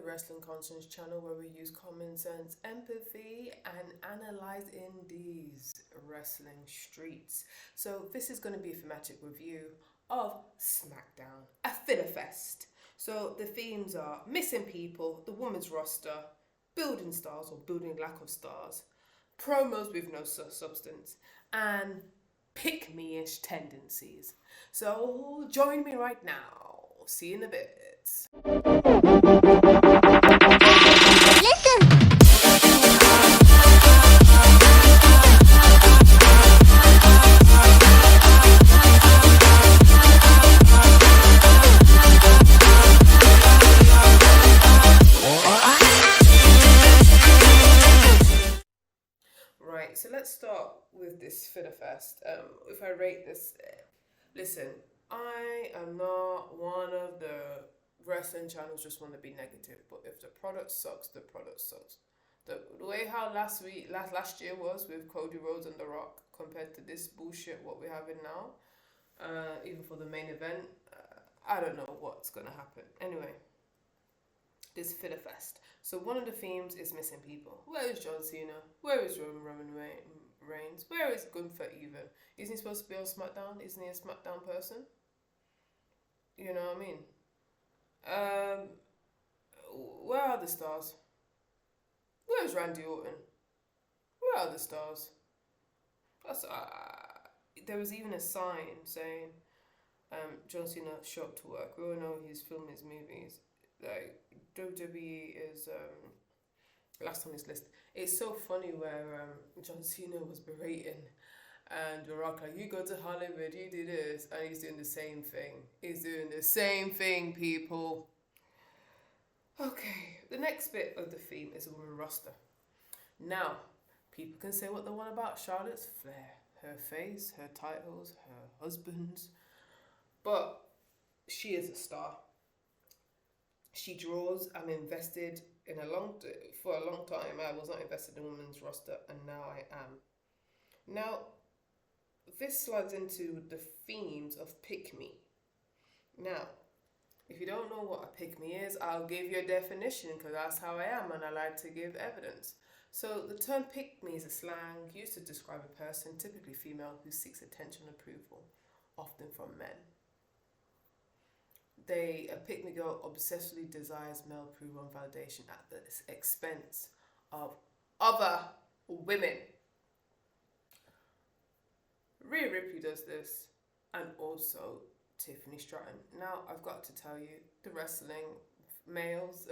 the Wrestling Conscience channel, where we use common sense, empathy, and analyze in these wrestling streets. So this is going to be a thematic review of SmackDown, a filler fest. So the themes are missing people, the women's roster, building stars or building lack of stars, promos with no substance, and pick-me-ish tendencies. So join me right now. See you in a bit. Right, so let's start with this filler fest. If I rate this, listen, I am not one of the wrestling channels just want to be negative, but if the product sucks, the product sucks. The way how last year was with Cody Rhodes and The Rock compared to this bullshit what we're having now, even for the main event, I don't know what's gonna happen. Anyway, this filler fest. So one of the themes is missing people. Where is John Cena? Where is Roman Reigns? Where is Gunther even? Isn't he supposed to be on SmackDown? Isn't he a SmackDown person? You know what I mean? Where are the stars? Where is Randy Orton? Where are the stars? There was even a sign saying, John Cena show up to work. We all know he's filming his movies. Like, WWE is last on his list. It's so funny where John Cena was berating and The Rock, like, you go to Hollywood, you do this, and he's doing the same thing. He's doing the same thing, people. Okay, the next bit of the theme is a woman roster. Now, people can say what they want about Charlotte's flair, her face, her titles, her husbands, but she is a star. She draws. I'm invested in for a long time. I was not invested in women's roster, and now I am. Now, this slides into the themes of pick me. Now, if you don't know what a pick me is, I'll give you a definition because that's how I am, and I like to give evidence. So the term pick me is a slang used to describe a person, typically female, who seeks attention and approval, often from men. A pick-me girl obsessively desires male approval and validation at the expense of other women. Rhea Ripley does this, and also Tiffany Stratton. Now, I've got to tell you, the wrestling fans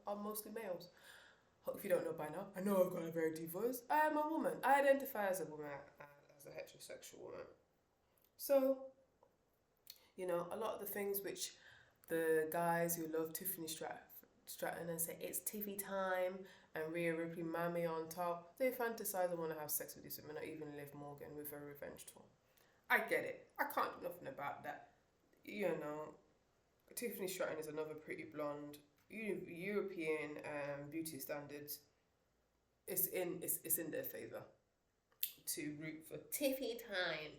are mostly males. If you don't know by now, I know I've got a very deep voice. I am a woman. I identify as a woman, as a heterosexual woman. So, you know, a lot of the things which the guys who love Tiffany Stratton and say it's TV time and Rhea Ripley mammy on top, they fantasize and want to have sex with these women, or even Liv Morgan with her revenge tour. I get it. I can't do nothing about that. You know, Tiffany Stratton is another pretty blonde. European beauty standards. It's in their favour to root for Tiffy time.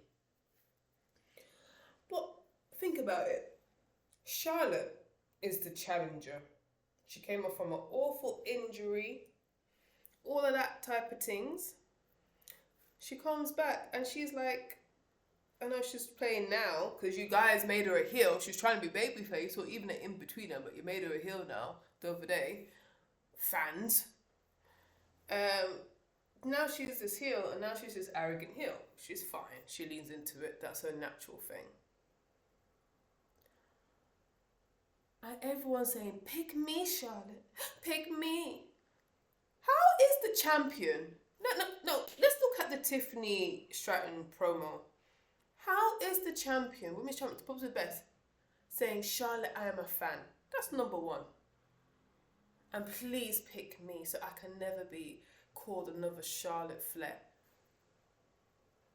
But think about it. Charlotte is the challenger. She came off from an awful injury, all of that type of things. She comes back and she's like, I know she's playing now because you guys made her a heel. She's trying to be babyface or even an in-betweener, but you made her a heel now the other day. Fans. Now she's this heel, and now she's this arrogant heel. She's fine. She leans into it. That's her natural thing. And everyone's saying, pick me, Charlotte. Pick me. How is the champion? No. Let's look at the Tiffany Stratton promo. How is the champion, women's champion, probably the best, saying, Charlotte, I am a fan? That's number one. And please pick me so I can never be called another Charlotte Flair.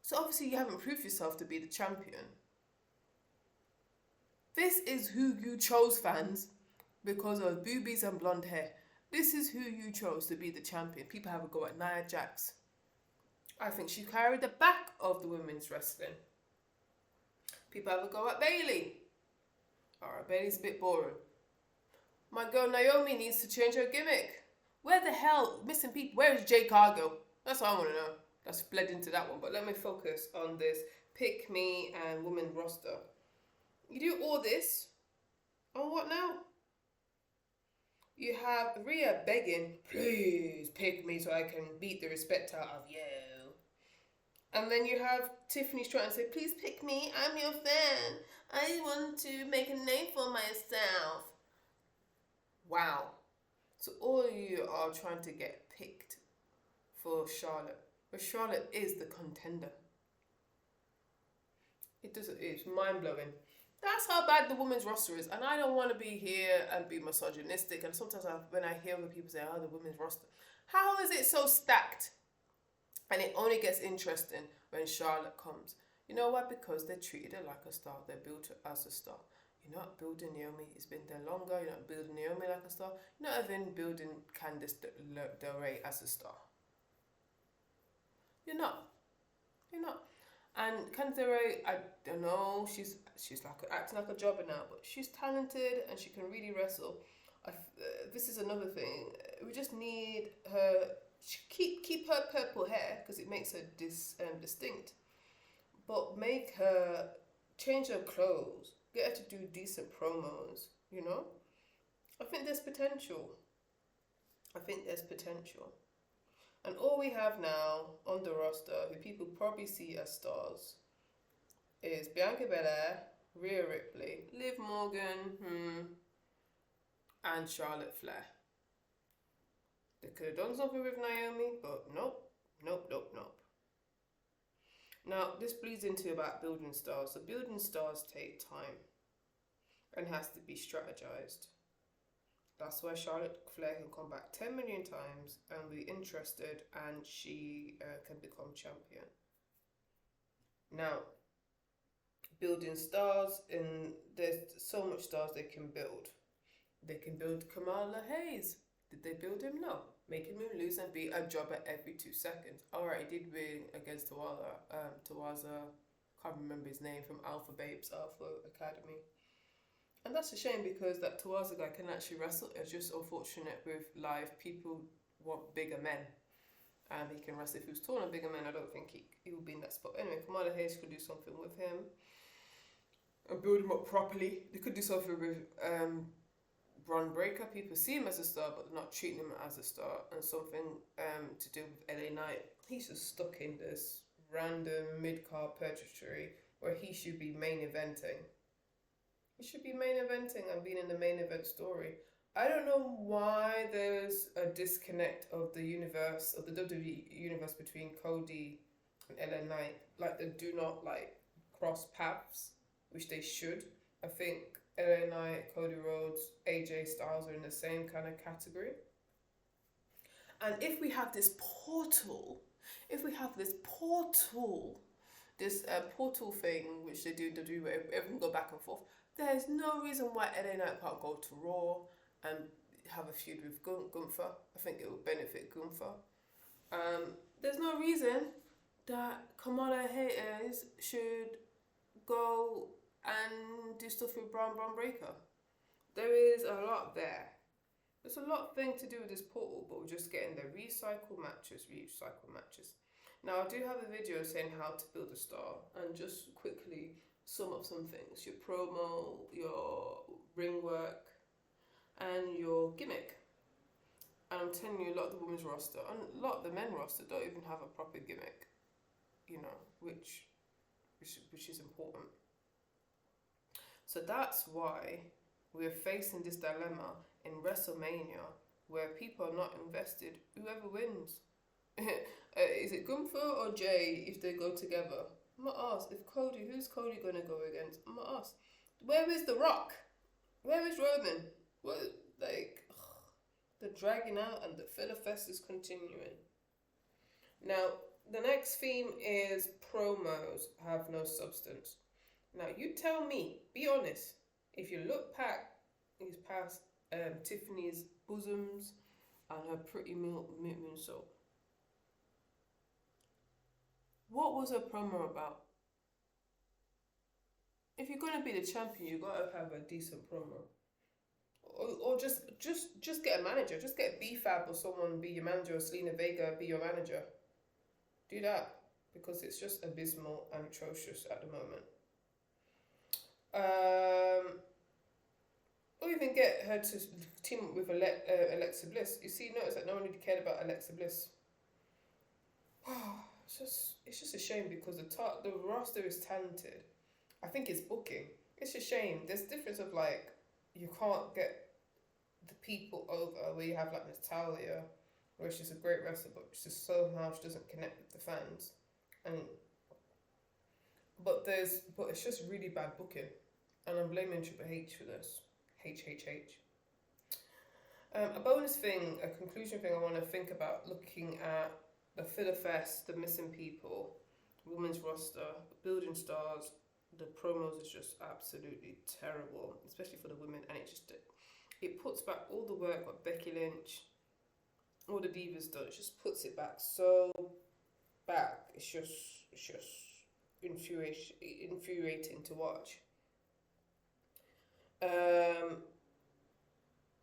So obviously you haven't proved yourself to be the champion. This is who you chose, fans, because of boobies and blonde hair. This is who you chose to be the champion. People have a go at Nia Jax. I think she carried the back of the women's wrestling. People have a go at Bayley. Alright, Bayley's a bit boring. My girl Naomi needs to change her gimmick. Where the hell, missing people, where is Jay Cargill? That's what I want to know. That's bled into that one. But let me focus on this pick me and women roster. You do all this. On what now? You have Rhea begging, please pick me so I can beat the respect out of you. And then you have Tiffany's trying to say, please pick me, I'm your fan. I want to make a name for myself. Wow. So all of you are trying to get picked for Charlotte. But Charlotte is the contender. It's mind-blowing. That's how bad the women's roster is. And I don't want to be here and be misogynistic. And sometimes when I hear other people say, oh, the women's roster. How is it so stacked? And it only gets interesting when Charlotte comes. You know why? Because they treated her like a star. They built her as a star. You're not building Naomi. It's been there longer. You're not building Naomi like a star. You're not even building Candice Del Rey as a star. You're not. And Candice Del Rey, I don't know, she's like acting like a jobber now, but she's talented and she can really wrestle. This is another thing. We just need her. Keep her purple hair because it makes her distinct. But make her change her clothes. Get her to do decent promos. You know. I think there's potential. And all we have now on the roster, who people probably see as stars, is Bianca Belair, Rhea Ripley, Liv Morgan, and Charlotte Flair. They could have done something with Naomi, but nope. Now, this bleeds into about building stars. So building stars take time and has to be strategized. That's why Charlotte Flair can come back 10 million times and be interested, and she can become champion. Now, building stars, and there's so much stars they can build. They can build Kamala Hayes. Did they build him? No. Making him lose and be a jobber every 2 seconds. Alright, he did win against Tawaza, can't remember his name, from Alpha Babes, Alpha Academy. And that's a shame because that Tawaza guy can actually wrestle. It's just unfortunate with live, people want bigger men. He can wrestle. If he was taller than bigger men, I don't think he would be in that spot. Anyway, Kamala Hayes could do something with him and build him up properly. They could do something with Braun Breaker. People see him as a star, but they're not treating him as a star. And something to do with LA Knight. He's just stuck in this random mid-card purgatory where he should be main eventing. He should be main eventing and being in the main event story. I don't know why there's a disconnect of the universe, of the WWE universe, between Cody and LA Knight. Like, they do not cross paths, which they should. I think LA Knight, Cody Rhodes, AJ Styles are in the same kind of category. And if we have this portal, this portal thing which they do where everyone go back and forth, there's no reason why LA Knight can't go to Raw and have a feud with Gunther. I think it would benefit Gunther. There's no reason that Kamala Hayes should go and do stuff with Braun Breaker. There is a lot there. There's a lot thing to do with this portal, but we're just getting the recycle matches. Now, I do have a video saying how to build a star, and just quickly sum up some things. Your promo, your ring work, and your gimmick. And I'm telling you, a lot of the women's roster, and a lot of the men roster don't even have a proper gimmick, which is important. So that's why we're facing this dilemma in WrestleMania where people are not invested. Whoever wins. Is it Gunther or Jay if they go together? I'm not asked. Who's Cody going to go against? I'm not asked. Where is The Rock? Where is Roman? They're dragging out and the filler fest is continuing. Now, the next theme is promos have no substance. Now, you tell me, be honest, if you look past Tiffany's bosoms and her pretty moon soap, what was her promo about? If you're going to be the champion, you got to have a decent promo. Or just just get a manager. Just get B-Fab or someone be your manager, or Selena Vega be your manager. Do that, because it's just abysmal and atrocious at the moment. Or even get her to team up with Alexa Bliss. You see, notice that no one really cared about Alexa Bliss. It's just a shame, because the roster is talented. I think it's booking. It's a shame. There's a difference of like, you can't get the people over where you have like Natalia, where she's a great wrestler, but she somehow she doesn't connect with the fans. But it's just really bad booking, and I'm blaming Triple H for this. HHH. A bonus thing, a conclusion thing I want to think about, looking at the Filler Fest, the missing people, women's roster, building stars. The promos is just absolutely terrible, especially for the women, and it puts back all the work what Becky Lynch, all the divas done. It just puts it back so back. It's just infuriating to watch.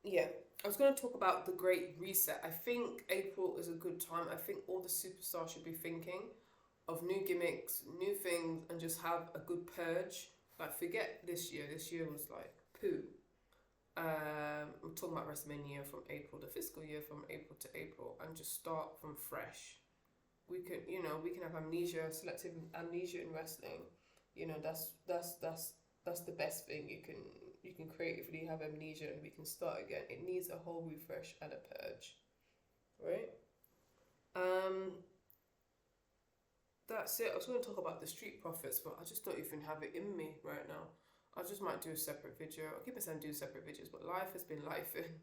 Yeah, I was going to talk about the Great Reset. I think April is a good time. I think all the superstars should be thinking of new gimmicks, new things, and just have a good purge. Like, forget this year. This year was like poo. I'm talking about WrestleMania from April, the fiscal year from April to April, and just start from fresh. We can have amnesia, selective amnesia in wrestling. That's the best thing you can creatively have amnesia, and we can start again. It needs a whole refresh and a purge, right? That's it. I was going to talk about the Street Profits, but I just don't even have it in me right now. I just might do a separate video. I keep saying do separate videos, but life has been lifing.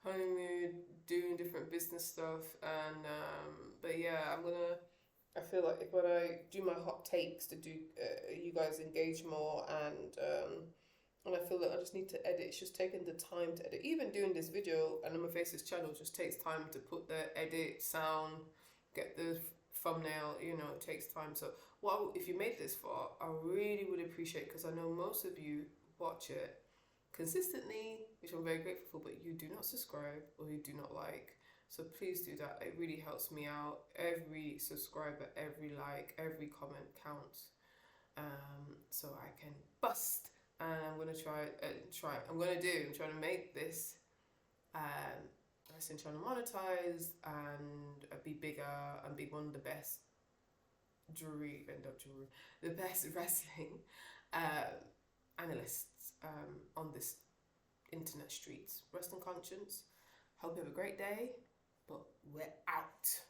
Honeymoon, doing different business stuff, and but yeah, I feel like when I do my hot takes to do, you guys engage more, and I feel like I just need to edit. It's just taking the time to edit. Even doing this video and on my Faces channel just takes time to put the edit, sound, get the thumbnail, it takes time. So if you made this far, I really would appreciate, because I know most of you watch it consistently, which I'm very grateful for, but you do not subscribe or you do not like. So please do that. It really helps me out. Every subscriber, every like, every comment counts. So I can bust. And I'm going to I'm trying to make this wrestling channel monetize and be bigger and be one of the best the best wrestling analysts on this internet streets. Rest in conscience. Hope you have a great day, but we're out.